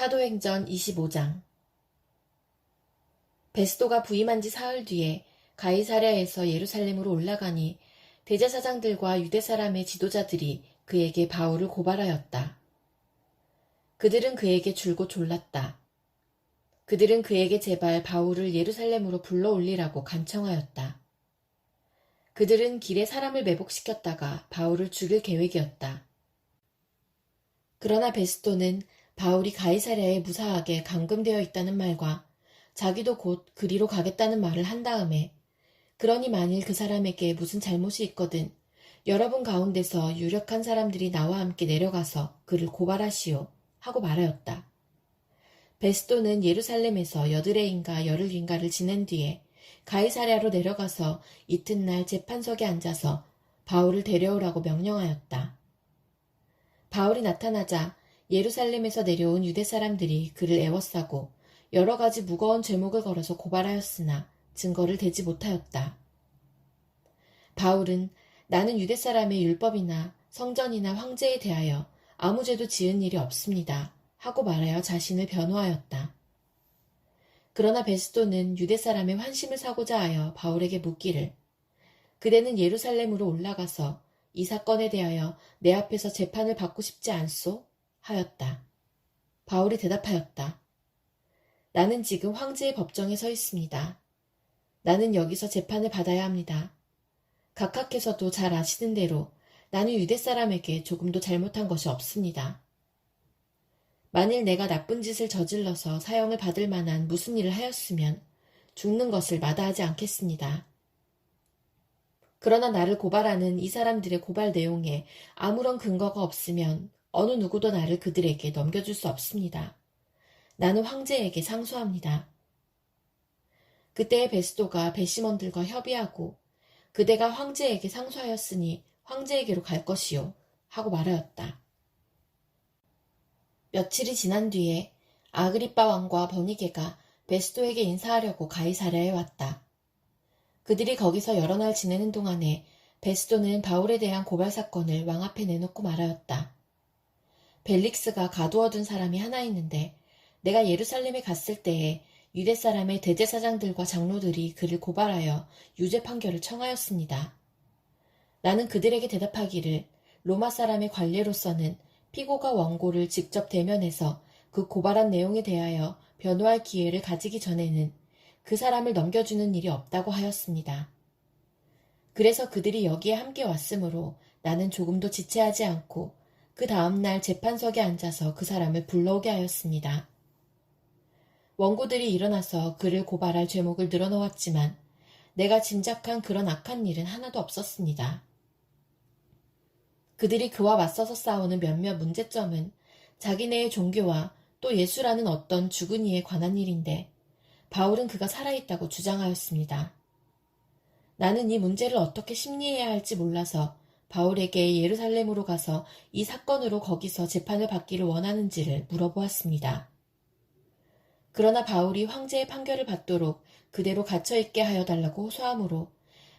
사도행전 25장. 베스도가 부임한 지 사흘 뒤에 가이사랴에서 예루살렘으로 올라가니 대제사장들과 유대 사람의 지도자들이 그에게 바울을 고발하였다. 그들은 그에게 줄곧 졸랐다. 그들은 그에게 제발 바울을 예루살렘으로 불러올리라고 간청하였다. 그들은 길에 사람을 매복시켰다가 바울을 죽일 계획이었다. 그러나 베스도는 바울이 가이사랴에 무사하게 감금되어 있다는 말과 자기도 곧 그리로 가겠다는 말을 한 다음에 그러니 만일 그 사람에게 무슨 잘못이 있거든 여러분 가운데서 유력한 사람들이 나와 함께 내려가서 그를 고발하시오 하고 말하였다. 베스도는 예루살렘에서 여드레인가 열흘인가를 지낸 뒤에 가이사랴로 내려가서 이튿날 재판석에 앉아서 바울을 데려오라고 명령하였다. 바울이 나타나자 예루살렘에서 내려온 유대 사람들이 그를 애워싸고 여러 가지 무거운 죄목을 걸어서 고발하였으나 증거를 대지 못하였다. 바울은 나는 유대 사람의 율법이나 성전이나 황제에 대하여 아무 죄도 지은 일이 없습니다 하고 말하여 자신을 변호하였다. 그러나 베스도는 유대 사람의 환심을 사고자 하여 바울에게 묻기를 그대는 예루살렘으로 올라가서 이 사건에 대하여 내 앞에서 재판을 받고 싶지 않소? 하였다. 바울이 대답하였다. 나는 지금 황제의 법정에 서 있습니다. 나는 여기서 재판을 받아야 합니다. 각하께서도 잘 아시는 대로 나는 유대 사람에게 조금도 잘못한 것이 없습니다. 만일 내가 나쁜 짓을 저질러서 사형을 받을 만한 무슨 일을 하였으면 죽는 것을 마다하지 않겠습니다. 그러나 나를 고발하는 이 사람들의 고발 내용에 아무런 근거가 없으면 어느 누구도 나를 그들에게 넘겨줄 수 없습니다. 나는 황제에게 상소합니다. 그때의 베스도가 배심원들과 협의하고 그대가 황제에게 상소하였으니 황제에게로 갈 것이요 하고 말하였다. 며칠이 지난 뒤에 아그리빠 왕과 버니게가 베스도에게 인사하려고 가이사랴에 왔다. 그들이 거기서 여러 날 지내는 동안에 베스도는 바울에 대한 고발 사건을 왕 앞에 내놓고 말하였다. 벨릭스가 가두어둔 사람이 하나 있는데 내가 예루살렘에 갔을 때에 유대 사람의 대제사장들과 장로들이 그를 고발하여 유죄 판결을 청하였습니다. 나는 그들에게 대답하기를 로마 사람의 관례로서는 피고가 원고를 직접 대면해서 그 고발한 내용에 대하여 변호할 기회를 가지기 전에는 그 사람을 넘겨주는 일이 없다고 하였습니다. 그래서 그들이 여기에 함께 왔으므로 나는 조금도 지체하지 않고 그 다음날 재판석에 앉아서 그 사람을 불러오게 하였습니다. 원고들이 일어나서 그를 고발할 죄목을 늘어놓았지만 내가 짐작한 그런 악한 일은 하나도 없었습니다. 그들이 그와 맞서서 싸우는 몇몇 문제점은 자기네의 종교와 또 예수라는 어떤 죽은 이에 관한 일인데 바울은 그가 살아있다고 주장하였습니다. 나는 이 문제를 어떻게 심리해야 할지 몰라서 바울에게 예루살렘으로 가서 이 사건으로 거기서 재판을 받기를 원하는지를 물어보았습니다. 그러나 바울이 황제의 판결을 받도록 그대로 갇혀있게 하여 달라고 호소하므로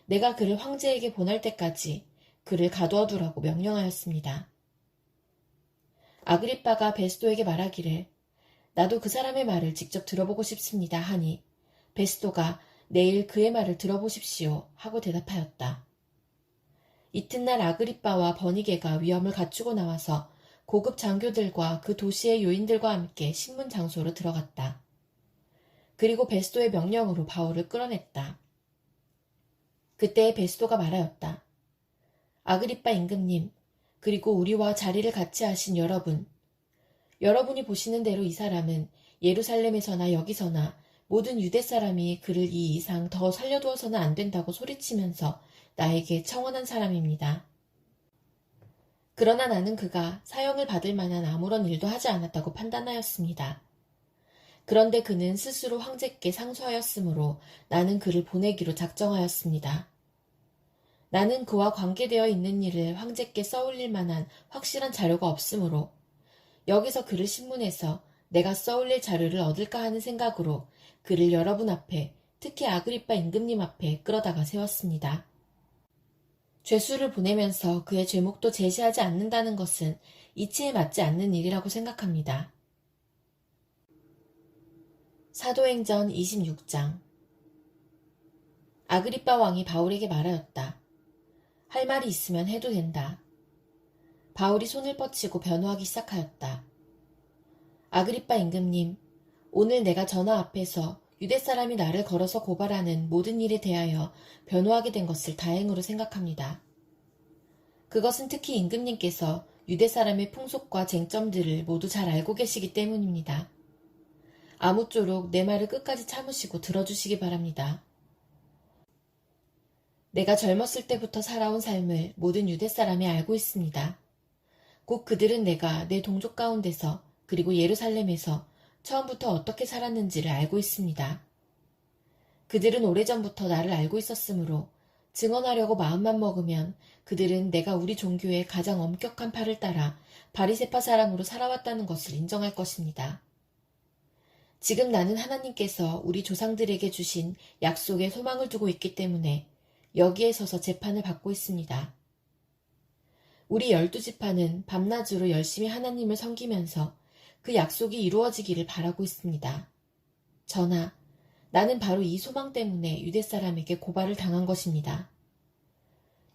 내가 그를 황제에게 보낼 때까지 그를 가두어두라고 명령하였습니다. 아그리빠가 베스도에게 말하기를 나도 그 사람의 말을 직접 들어보고 싶습니다 하니 베스도가 내일 그의 말을 들어보십시오 하고 대답하였다. 이튿날 아그리빠와 버니게가 위엄을 갖추고 나와서 고급 장교들과 그 도시의 요인들과 함께 신문 장소로 들어갔다. 그리고 베스도의 명령으로 바울을 끌어냈다. 그때 베스도가 말하였다. 아그리빠 임금님, 그리고 우리와 자리를 같이 하신 여러분이 보시는 대로 이 사람은 예루살렘에서나 여기서나 모든 유대 사람이 그를 이 이상 더 살려두어서는 안 된다고 소리치면서 나에게 청원한 사람입니다. 그러나 나는 그가 사형을 받을 만한 아무런 일도 하지 않았다고 판단하였습니다. 그런데 그는 스스로 황제께 상소하였으므로 나는 그를 보내기로 작정하였습니다. 나는 그와 관계되어 있는 일을 황제께 써올릴 만한 확실한 자료가 없으므로 여기서 그를 신문해서 내가 써올릴 자료를 얻을까 하는 생각으로 그를 여러분 앞에 특히 아그리빠 임금님 앞에 끌어다가 세웠습니다. 죄수를 보내면서 그의 죄목도 제시하지 않는다는 것은 이치에 맞지 않는 일이라고 생각합니다. 사도행전 26장. 아그리빠 왕이 바울에게 말하였다. 할 말이 있으면 해도 된다. 바울이 손을 뻗치고 변호하기 시작하였다. 아그리빠 임금님, 오늘 내가 전하 앞에서 유대 사람이 나를 걸어서 고발하는 모든 일에 대하여 변호하게 된 것을 다행으로 생각합니다. 그것은 특히 임금님께서 유대 사람의 풍속과 쟁점들을 모두 잘 알고 계시기 때문입니다. 아무쪼록 내 말을 끝까지 참으시고 들어주시기 바랍니다. 내가 젊었을 때부터 살아온 삶을 모든 유대 사람이 알고 있습니다. 곧 그들은 내가 내 동족 가운데서 그리고 예루살렘에서 처음부터 어떻게 살았는지를 알고 있습니다. 그들은 오래전부터 나를 알고 있었으므로 증언하려고 마음만 먹으면 그들은 내가 우리 종교의 가장 엄격한 팔을 따라 바리새파 사람으로 살아왔다는 것을 인정할 것입니다. 지금 나는 하나님께서 우리 조상들에게 주신 약속에 소망을 두고 있기 때문에 여기에 서서 재판을 받고 있습니다. 우리 12지파는 밤낮으로 열심히 하나님을 섬기면서 그 약속이 이루어지기를 바라고 있습니다. 전하, 나는 바로 이 소망 때문에 유대 사람에게 고발을 당한 것입니다.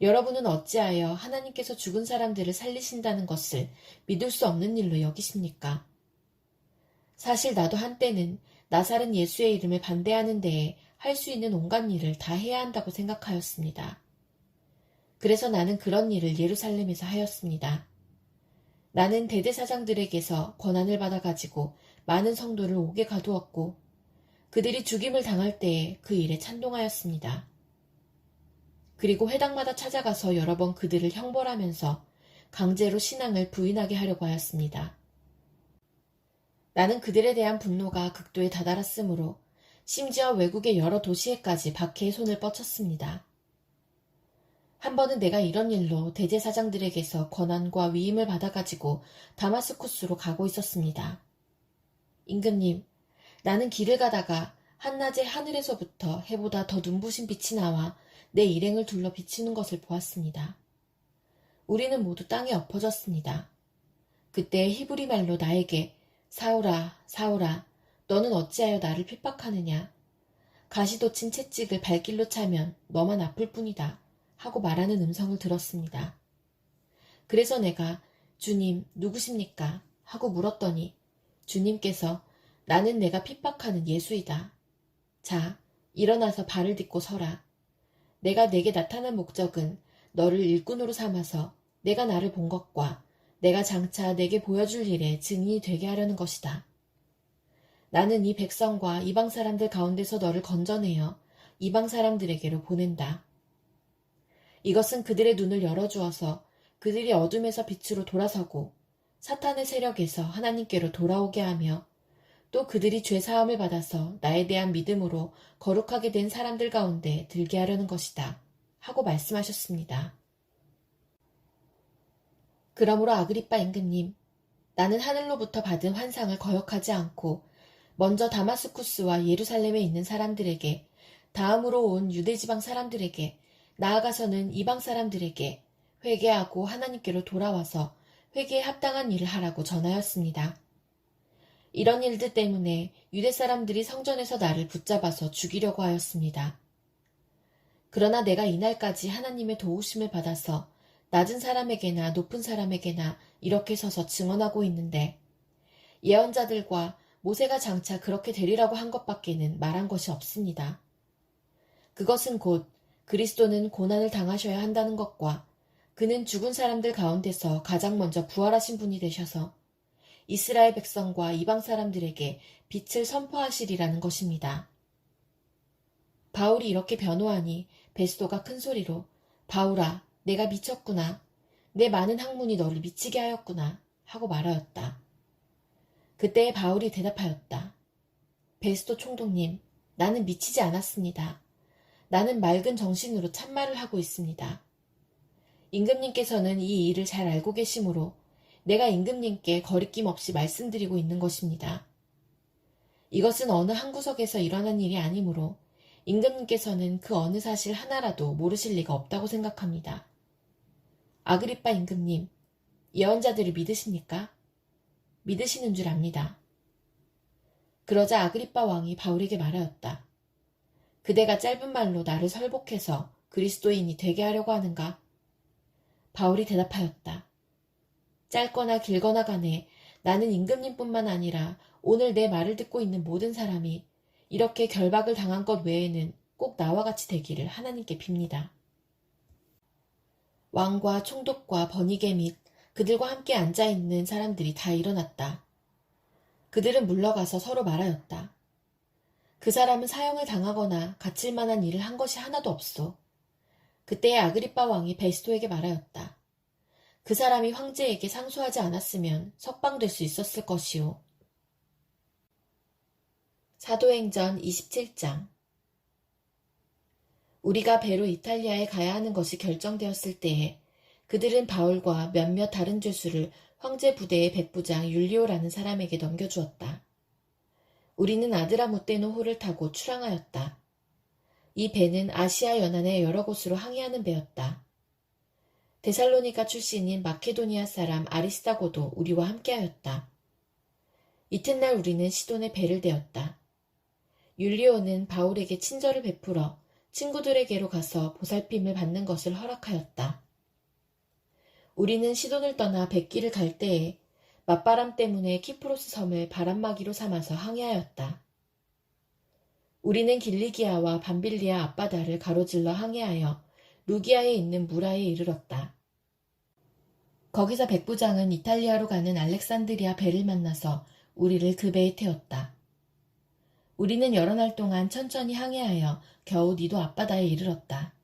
여러분은 어찌하여 하나님께서 죽은 사람들을 살리신다는 것을 믿을 수 없는 일로 여기십니까? 사실 나도 한때는 나사렛 예수의 이름을 반대하는 데에 할 수 있는 온갖 일을 다 해야 한다고 생각하였습니다. 그래서 나는 그런 일을 예루살렘에서 하였습니다. 나는 대대사장들에게서 권한을 받아가지고 많은 성도를 옥에 가두었고 그들이 죽임을 당할 때에 그 일에 찬동하였습니다. 그리고 회당마다 찾아가서 여러 번 그들을 형벌하면서 강제로 신앙을 부인하게 하려고 하였습니다. 나는 그들에 대한 분노가 극도에 다다랐으므로 심지어 외국의 여러 도시에까지 박해의 손을 뻗쳤습니다. 한 번은 내가 이런 일로 대제사장들에게서 권한과 위임을 받아가지고 다마스쿠스로 가고 있었습니다. 임금님, 나는 길을 가다가 한낮에 하늘에서부터 해보다 더 눈부신 빛이 나와 내 일행을 둘러 비치는 것을 보았습니다. 우리는 모두 땅에 엎어졌습니다. 그때 히브리 말로 나에게 사울아, 사울아, 너는 어찌하여 나를 핍박하느냐? 가시돋친 채찍을 발길로 차면 너만 아플 뿐이다. 하고 말하는 음성을 들었습니다. 그래서 내가 주님 누구십니까? 하고 물었더니 주님께서 나는 내가 핍박하는 예수이다. 자, 일어나서 발을 딛고 서라. 내가 내게 나타난 목적은 너를 일꾼으로 삼아서 내가 나를 본 것과 내가 장차 내게 보여줄 일에 증인이 되게 하려는 것이다. 나는 이 백성과 이방 사람들 가운데서 너를 건져내어 이방 사람들에게로 보낸다. 이것은 그들의 눈을 열어주어서 그들이 어둠에서 빛으로 돌아서고 사탄의 세력에서 하나님께로 돌아오게 하며 또 그들이 죄사함을 받아서 나에 대한 믿음으로 거룩하게 된 사람들 가운데 들게 하려는 것이다. 하고 말씀하셨습니다. 그러므로 아그리빠 임금님, 나는 하늘로부터 받은 환상을 거역하지 않고 먼저 다마스쿠스와 예루살렘에 있는 사람들에게, 다음으로 온 유대지방 사람들에게, 나아가서는 이방 사람들에게 회개하고 하나님께로 돌아와서 회개에 합당한 일을 하라고 전하였습니다. 이런 일들 때문에 유대 사람들이 성전에서 나를 붙잡아서 죽이려고 하였습니다. 그러나 내가 이날까지 하나님의 도우심을 받아서 낮은 사람에게나 높은 사람에게나 이렇게 서서 증언하고 있는데 예언자들과 모세가 장차 그렇게 되리라고 한 것밖에는 말한 것이 없습니다. 그것은 곧 그리스도는 고난을 당하셔야 한다는 것과 그는 죽은 사람들 가운데서 가장 먼저 부활하신 분이 되셔서 이스라엘 백성과 이방 사람들에게 빛을 선포하시리라는 것입니다. 바울이 이렇게 변호하니 베스도가 큰 소리로 바울아, 내가 미쳤구나. 내 많은 학문이 너를 미치게 하였구나. 하고 말하였다. 그때에 바울이 대답하였다. 베스도 총독님, 나는 미치지 않았습니다. 나는 맑은 정신으로 참말을 하고 있습니다. 임금님께서는 이 일을 잘 알고 계시므로 내가 임금님께 거리낌 없이 말씀드리고 있는 것입니다. 이것은 어느 한 구석에서 일어난 일이 아니므로 임금님께서는 그 어느 사실 하나라도 모르실 리가 없다고 생각합니다. 아그리빠 임금님, 예언자들을 믿으십니까? 믿으시는 줄 압니다. 그러자 아그리빠 왕이 바울에게 말하였다. 그대가 짧은 말로 나를 설복해서 그리스도인이 되게 하려고 하는가? 바울이 대답하였다. 짧거나 길거나 간에 나는 임금님뿐만 아니라 오늘 내 말을 듣고 있는 모든 사람이 이렇게 결박을 당한 것 외에는 꼭 나와 같이 되기를 하나님께 빕니다. 왕과 총독과 번이게 및 그들과 함께 앉아있는 사람들이 다 일어났다. 그들은 물러가서 서로 말하였다. 그 사람은 사형을 당하거나 갇힐 만한 일을 한 것이 하나도 없소. 그때에 아그리빠 왕이 베스토에게 말하였다. 그 사람이 황제에게 상소하지 않았으면 석방될 수 있었을 것이오. 사도행전 27장. 우리가 배로 이탈리아에 가야 하는 것이 결정되었을 때에 그들은 바울과 몇몇 다른 죄수를 황제 부대의 백부장 율리오라는 사람에게 넘겨주었다. 우리는 아드라무떼노 호를 타고 출항하였다. 이 배는 아시아 연안의 여러 곳으로 항해하는 배였다. 데살로니가 출신인 마케도니아 사람 아리스다고도 우리와 함께하였다. 이튿날 우리는 시돈에 배를 대었다. 율리오는 바울에게 친절을 베풀어 친구들에게로 가서 보살핌을 받는 것을 허락하였다. 우리는 시돈을 떠나 백기를 갈 때에 맞바람 때문에 키프로스 섬을 바람막이로 삼아서 항해하였다. 우리는 길리기아와 밤빌리아 앞바다를 가로질러 항해하여 루기아에 있는 무라에 이르렀다. 거기서 백부장은 이탈리아로 가는 알렉산드리아 배를 만나서 우리를 그 배에 태웠다. 우리는 여러 날 동안 천천히 항해하여 겨우 니도 앞바다에 이르렀다.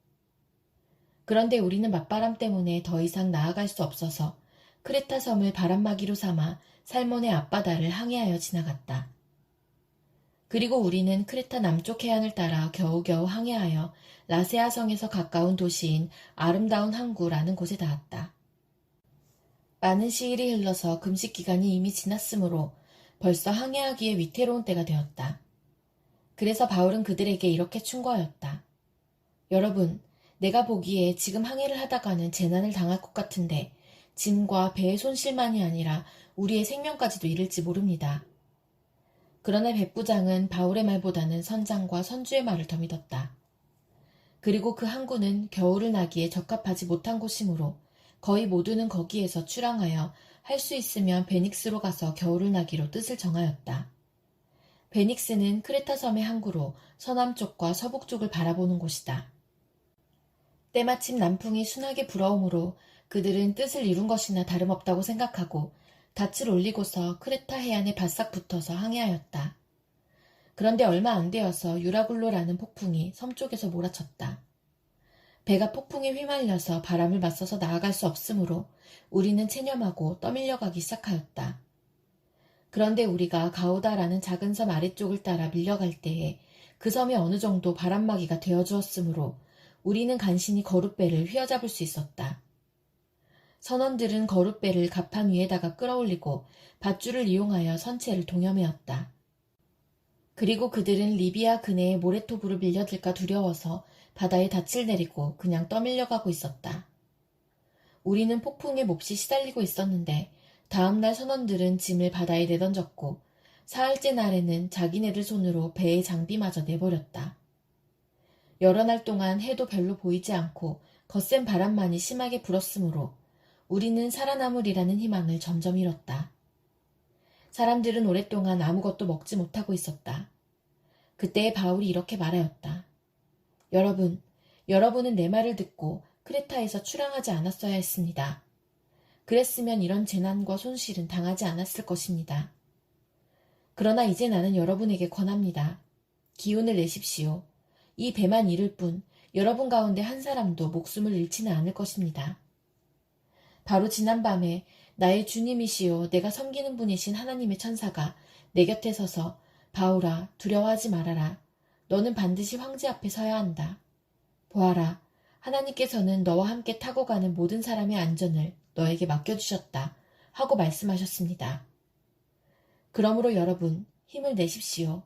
그런데 우리는 맞바람 때문에 더 이상 나아갈 수 없어서 크레타 섬을 바람막이로 삼아 살몬의 앞바다를 항해하여 지나갔다. 그리고 우리는 크레타 남쪽 해안을 따라 겨우겨우 항해하여 라세아 성에서 가까운 도시인 아름다운 항구라는 곳에 닿았다. 많은 시일이 흘러서 금식 기간이 이미 지났으므로 벌써 항해하기에 위태로운 때가 되었다. 그래서 바울은 그들에게 이렇게 충고하였다. 여러분, 내가 보기에 지금 항해를 하다가는 재난을 당할 것 같은데 짐과 배의 손실만이 아니라 우리의 생명까지도 잃을지 모릅니다. 그러나 백부장은 바울의 말보다는 선장과 선주의 말을 더 믿었다. 그리고 그 항구는 겨울을 나기에 적합하지 못한 곳이므로 거의 모두는 거기에서 출항하여 할 수 있으면 베닉스로 가서 겨울을 나기로 뜻을 정하였다. 베닉스는 크레타 섬의 항구로 서남쪽과 서북쪽을 바라보는 곳이다. 때마침 남풍이 순하게 불어오므로 그들은 뜻을 이룬 것이나 다름없다고 생각하고 닻을 올리고서 크레타 해안에 바싹 붙어서 항해하였다. 그런데 얼마 안 되어서 유라굴로라는 폭풍이 섬 쪽에서 몰아쳤다. 배가 폭풍에 휘말려서 바람을 맞서서 나아갈 수 없으므로 우리는 체념하고 떠밀려가기 시작하였다. 그런데 우리가 가우다라는 작은 섬 아래쪽을 따라 밀려갈 때에 그 섬이 어느 정도 바람막이가 되어주었으므로 우리는 간신히 거룻배를 휘어잡을 수 있었다. 선원들은 거룻배를 갑판 위에다가 끌어올리고 밧줄을 이용하여 선체를 동여매었다. 그리고 그들은 리비아 근해의 모래토브로 밀려들까 두려워서 바다에 닻을 내리고 그냥 떠밀려가고 있었다. 우리는 폭풍에 몹시 시달리고 있었는데 다음날 선원들은 짐을 바다에 내던졌고 사흘째 날에는 자기네들 손으로 배의 장비마저 내버렸다. 여러 날 동안 해도 별로 보이지 않고 거센 바람만이 심하게 불었으므로 우리는 살아남으리라는 희망을 점점 잃었다. 사람들은 오랫동안 아무것도 먹지 못하고 있었다. 그때에 바울이 이렇게 말하였다. 여러분은 내 말을 듣고 크레타에서 출항하지 않았어야 했습니다. 그랬으면 이런 재난과 손실은 당하지 않았을 것입니다. 그러나 이제 나는 여러분에게 권합니다. 기운을 내십시오. 이 배만 잃을 뿐 여러분 가운데 한 사람도 목숨을 잃지는 않을 것입니다. 바로 지난밤에 나의 주님이시요 내가 섬기는 분이신 하나님의 천사가 내 곁에 서서 바울아 두려워하지 말아라. 너는 반드시 황제 앞에 서야 한다. 보아라. 하나님께서는 너와 함께 타고 가는 모든 사람의 안전을 너에게 맡겨주셨다. 하고 말씀하셨습니다. 그러므로 여러분 힘을 내십시오.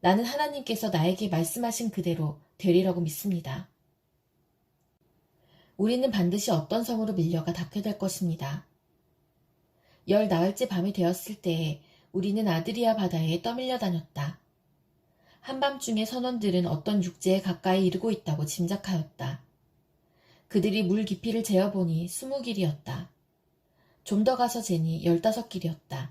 나는 하나님께서 나에게 말씀하신 그대로 되리라고 믿습니다. 우리는 반드시 어떤 성으로 밀려가 닿게 될 것입니다. 열 나흘째 밤이 되었을 때에 우리는 아드리아 바다에 떠밀려 다녔다. 한밤중에 선원들은 어떤 육지에 가까이 이르고 있다고 짐작하였다. 그들이 물 깊이를 재어보니 20길이었다. 좀 더 가서 재니 15길이었다.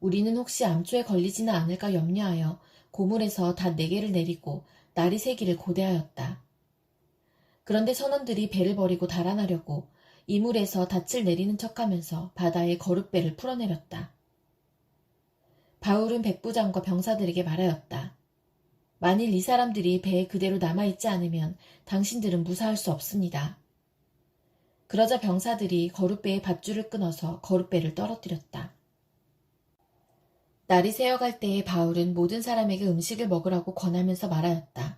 우리는 혹시 암초에 걸리지는 않을까 염려하여 고물에서 닷 4개를 내리고 날이 새기를 고대하였다. 그런데 선원들이 배를 버리고 달아나려고 이물에서 닻을 내리는 척하면서 바다에 거룻배를 풀어내렸다. 바울은 백부장과 병사들에게 말하였다. 만일 이 사람들이 배에 그대로 남아있지 않으면 당신들은 무사할 수 없습니다. 그러자 병사들이 거룻배의 밧줄을 끊어서 거룻배를 떨어뜨렸다. 날이 새어갈 때에 바울은 모든 사람에게 음식을 먹으라고 권하면서 말하였다.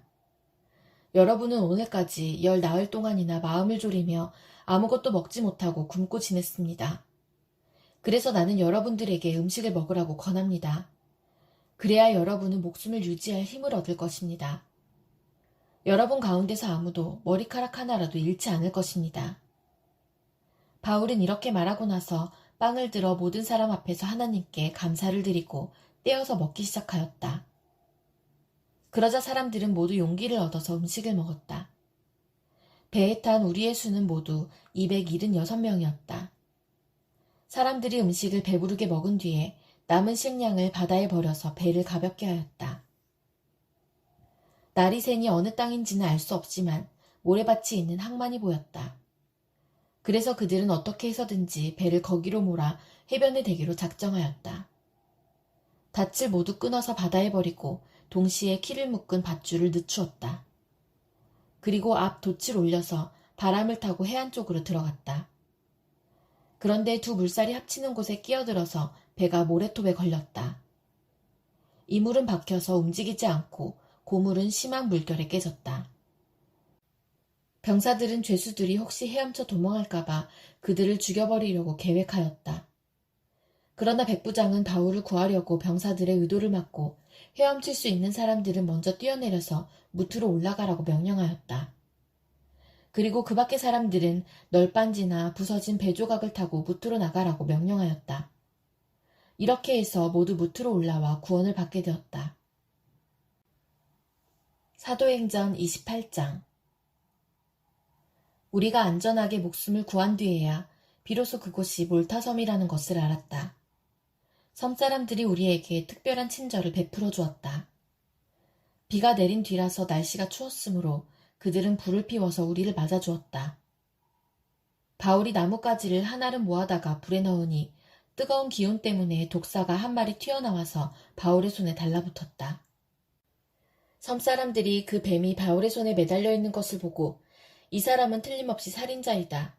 여러분은 오늘까지 10나흘 동안이나 마음을 졸이며 아무것도 먹지 못하고 굶고 지냈습니다. 그래서 나는 여러분들에게 음식을 먹으라고 권합니다. 그래야 여러분은 목숨을 유지할 힘을 얻을 것입니다. 여러분 가운데서 아무도 머리카락 하나라도 잃지 않을 것입니다. 바울은 이렇게 말하고 나서 빵을 들어 모든 사람 앞에서 하나님께 감사를 드리고 떼어서 먹기 시작하였다. 그러자 사람들은 모두 용기를 얻어서 음식을 먹었다. 배에 탄 우리의 수는 모두 276명이었다. 사람들이 음식을 배부르게 먹은 뒤에 남은 식량을 바다에 버려서 배를 가볍게 하였다. 날이 새니 어느 땅인지는 알 수 없지만 모래밭이 있는 항만이 보였다. 그래서 그들은 어떻게 해서든지 배를 거기로 몰아 해변에 대기로 작정하였다. 닻을 모두 끊어서 바다에 버리고 동시에 키를 묶은 밧줄을 늦추었다. 그리고 앞 돛을 올려서 바람을 타고 해안 쪽으로 들어갔다. 그런데 두 물살이 합치는 곳에 끼어들어서 배가 모래톱에 걸렸다. 이물은 박혀서 움직이지 않고 고물은 심한 물결에 깨졌다. 병사들은 죄수들이 혹시 헤엄쳐 도망할까봐 그들을 죽여버리려고 계획하였다. 그러나 백부장은 바울을 구하려고 병사들의 의도를 막고 헤엄칠 수 있는 사람들은 먼저 뛰어내려서 무트로 올라가라고 명령하였다. 그리고 그 밖의 사람들은 널빤지나 부서진 배조각을 타고 무트로 나가라고 명령하였다. 이렇게 해서 모두 무트로 올라와 구원을 받게 되었다. 사도행전 28장. 우리가 안전하게 목숨을 구한 뒤에야 비로소 그곳이 몰타섬이라는 것을 알았다. 섬사람들이 우리에게 특별한 친절을 베풀어 주었다. 비가 내린 뒤라서 날씨가 추웠으므로 그들은 불을 피워서 우리를 맞아주었다. 바울이 나뭇가지를 하나를 모아다가 불에 넣으니 뜨거운 기운 때문에 독사가 한 마리 튀어나와서 바울의 손에 달라붙었다. 섬사람들이 그 뱀이 바울의 손에 매달려 있는 것을 보고 이 사람은 틀림없이 살인자이다.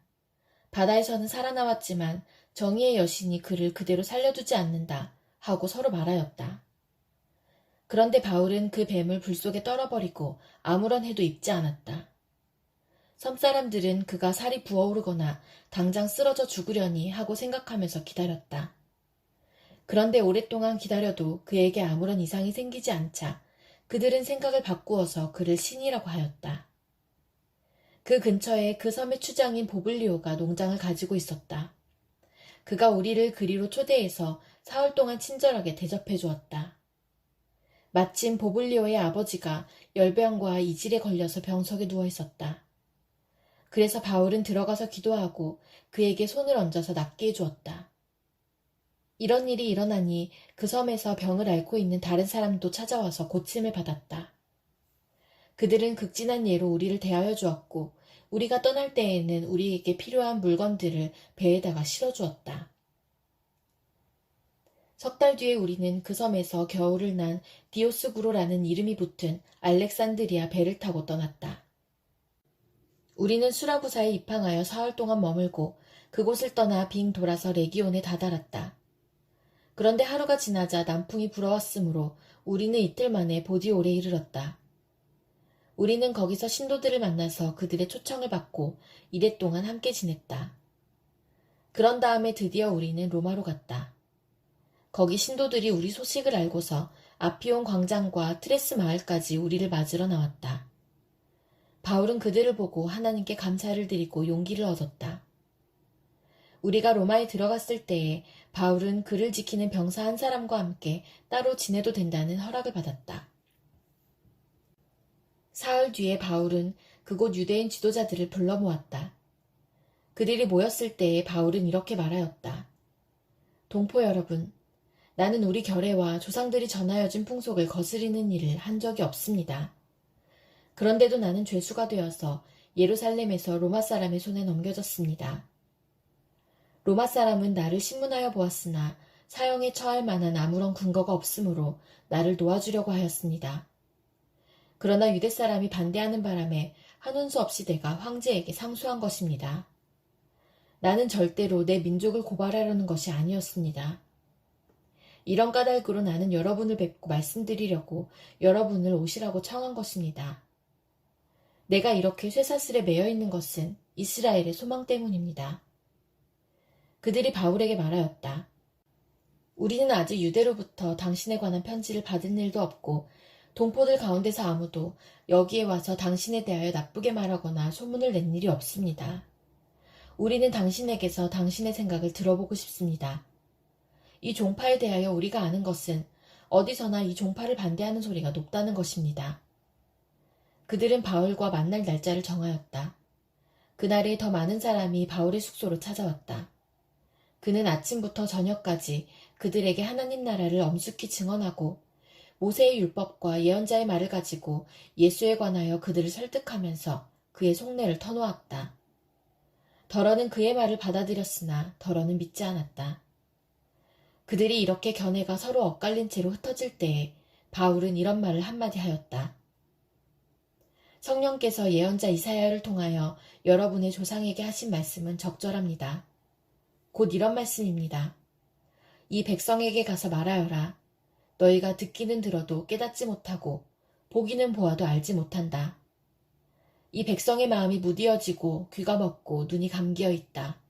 바다에서는 살아나왔지만 정의의 여신이 그를 그대로 살려두지 않는다 하고 서로 말하였다. 그런데 바울은 그 뱀을 불 속에 떨어버리고 아무런 해도 입지 않았다. 섬사람들은 그가 살이 부어오르거나 당장 쓰러져 죽으려니 하고 생각하면서 기다렸다. 그런데 오랫동안 기다려도 그에게 아무런 이상이 생기지 않자 그들은 생각을 바꾸어서 그를 신이라고 하였다. 그 근처에 그 섬의 추장인 보블리오가 농장을 가지고 있었다. 그가 우리를 그리로 초대해서 사흘 동안 친절하게 대접해 주었다. 마침 보블리오의 아버지가 열병과 이질에 걸려서 병석에 누워 있었다. 그래서 바울은 들어가서 기도하고 그에게 손을 얹어서 낫게 해주었다. 이런 일이 일어나니 그 섬에서 병을 앓고 있는 다른 사람도 찾아와서 고침을 받았다. 그들은 극진한 예로 우리를 대하여 주었고 우리가 떠날 때에는 우리에게 필요한 물건들을 배에다가 실어주었다. 석 달 뒤에 우리는 그 섬에서 겨울을 난 디오스구로라는 이름이 붙은 알렉산드리아 배를 타고 떠났다. 우리는 수라구사에 입항하여 사흘 동안 머물고 그곳을 떠나 빙 돌아서 레기온에 다다랐다. 그런데 하루가 지나자 남풍이 불어왔으므로 우리는 이틀 만에 보디올에 이르렀다. 우리는 거기서 신도들을 만나서 그들의 초청을 받고 이랫동안 함께 지냈다. 그런 다음에 드디어 우리는 로마로 갔다. 거기 신도들이 우리 소식을 알고서 아피온 광장과 트레스 마을까지 우리를 맞으러 나왔다. 바울은 그들을 보고 하나님께 감사를 드리고 용기를 얻었다. 우리가 로마에 들어갔을 때에 바울은 그를 지키는 병사 한 사람과 함께 따로 지내도 된다는 허락을 받았다. 사흘 뒤에 바울은 그곳 유대인 지도자들을 불러 모았다. 그들이 모였을 때에 바울은 이렇게 말하였다. 동포 여러분, 나는 우리 결례와 조상들이 전하여준 풍속을 거스리는 일을 한 적이 없습니다. 그런데도 나는 죄수가 되어서 예루살렘에서 로마 사람의 손에 넘겨졌습니다. 로마 사람은 나를 신문하여 보았으나 사형에 처할 만한 아무런 근거가 없으므로 나를 놓아주려고 하였습니다. 그러나 유대 사람이 반대하는 바람에 한운 수 없이 내가 황제에게 상소한 것입니다. 나는 절대로 내 민족을 고발하려는 것이 아니었습니다. 이런 까닭으로 나는 여러분을 뵙고 말씀드리려고 여러분을 오시라고 청한 것입니다. 내가 이렇게 쇠사슬에 매여 있는 것은 이스라엘의 소망 때문입니다. 그들이 바울에게 말하였다. 우리는 아직 유대로부터 당신에 관한 편지를 받은 일도 없고 동포들 가운데서 아무도 여기에 와서 당신에 대하여 나쁘게 말하거나 소문을 낸 일이 없습니다. 우리는 당신에게서 당신의 생각을 들어보고 싶습니다. 이 종파에 대하여 우리가 아는 것은 어디서나 이 종파를 반대하는 소리가 높다는 것입니다. 그들은 바울과 만날 날짜를 정하였다. 그날에 더 많은 사람이 바울의 숙소로 찾아왔다. 그는 아침부터 저녁까지 그들에게 하나님 나라를 엄숙히 증언하고 모세의 율법과 예언자의 말을 가지고 예수에 관하여 그들을 설득하면서 그의 속내를 터놓았다. 더러는 그의 말을 받아들였으나 더러는 믿지 않았다. 그들이 이렇게 견해가 서로 엇갈린 채로 흩어질 때에 바울은 이런 말을 한마디 하였다. 성령께서 예언자 이사야를 통하여 여러분의 조상에게 하신 말씀은 적절합니다. 곧 이런 말씀입니다. 이 백성에게 가서 말하여라. 너희가 듣기는 들어도 깨닫지 못하고 보기는 보아도 알지 못한다. 이 백성의 마음이 무디어지고 귀가 먹고 눈이 감기어 있다.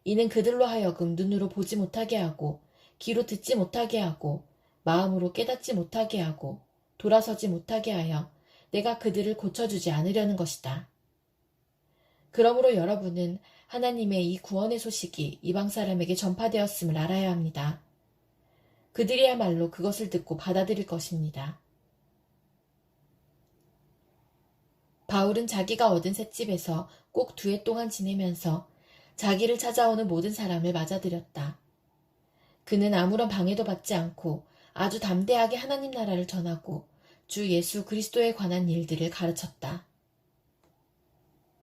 이는 그들로 하여금 눈으로 보지 못하게 하고 귀로 듣지 못하게 하고 마음으로 깨닫지 못하게 하고 돌아서지 못하게 하여 내가 그들을 고쳐주지 않으려는 것이다. 그러므로 여러분은 하나님의 이 구원의 소식이 이방 사람에게 전파되었음을 알아야 합니다. 그들이야말로 그것을 듣고 받아들일 것입니다. 바울은 자기가 얻은 셋집에서 꼭 2해 동안 지내면서 자기를 찾아오는 모든 사람을 맞아들였다. 그는 아무런 방해도 받지 않고 아주 담대하게 하나님 나라를 전하고 주 예수 그리스도에 관한 일들을 가르쳤다.